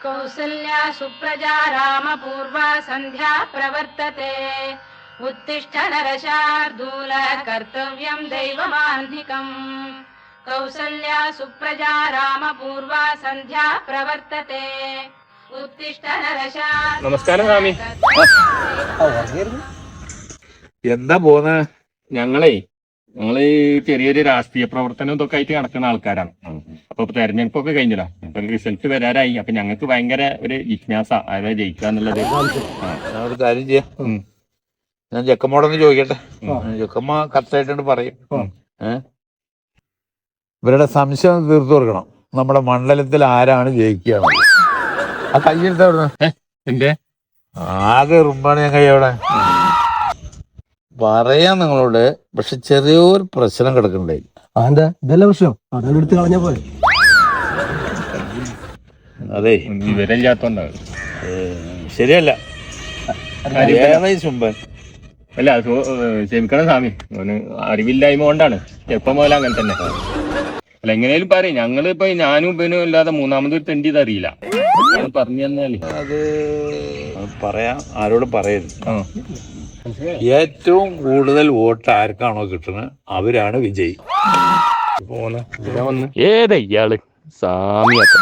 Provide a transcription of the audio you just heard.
कौसल्या सुप्रजा रामपूर्वा सन्ध्या प्रवर्तते उत्तिष्ठ नरशार्दूल कर्तव्यं दैवमाह्निकम् कौसल्या सुप्रजा रामपूर्वा सन्ध्या प्रवर्तते उत्तिष्ठ नरशार्दूल. നമസ്കാരം സ്വാമി. എന്താ പോന്നെ? ഞങ്ങള് ചെറിയൊരു രാഷ്ട്രീയ പ്രവർത്തനം ഇതൊക്കെ ആയിട്ട് നടക്കുന്ന ആൾക്കാരാണ്. അപ്പൊ തെരഞ്ഞെടുപ്പൊക്കെ കഴിഞ്ഞല്ലോ, ഇപ്പൊ റിസൾട്ട് വരാറായി. അപ്പൊ ഞങ്ങൾക്ക് ഭയങ്കര ഒരു ജിജ്ഞാസ അതായത് ജയിക്കാന്നുള്ളത്. ഞാനൊരു കാര്യം ചെയ്യാം, ഞാൻ ചെക്കമ്മോടൊന്ന് ചോദിക്കട്ടെ. ചെക്കമ്മ കറക്റ്റായിട്ടുണ്ട് പറയും. ഇവരുടെ സംശയം തീർത്തു കൊടുക്കണം. നമ്മുടെ മണ്ഡലത്തിൽ ആരാണ് ജയിക്കുകയാണ്? ആ കയ്യെടുത്ത എന്റെ ആകെ റുമ്പാണ് ഞാൻ കൈ അവിടെ പറയാം നിങ്ങളോട്. പക്ഷെ ചെറിയൊരു പ്രശ്നം കിടക്കണ്ടേ? അതെന്താ ഇതല്ല പ്രശ്നം? അതെല്ലാം എടുത്ത് കളഞ്ഞ പോലെ. അതെ, വിവരമില്ലാത്തോണ്ടാണ്. ശരിയല്ല. സുമ്പൻ അല്ല, ക്ഷമിക്കണം സ്വാമി, അവന് അറിവില്ലായ്മ കൊണ്ടാണ്. ചെറുപ്പം പോലെ അങ്ങനെ തന്നെ. അല്ല, എങ്ങനെയാലും പറയും. ഞങ്ങളിപ്പോ ഞാനും ഇവനും അല്ലാതെ മൂന്നാമതൊരു തെണ്ടിയത് അറിയില്ല. പറഞ്ഞു തന്നാല് അത് പറയാം, ആരോടും പറയരുത്. ഏറ്റവും കൂടുതൽ വോട്ട് ആർക്കാണോ കിട്ടുന്നത് അവരാണ് വിജയി. ഏതാ ഇയാള്? സാമിയാത്ത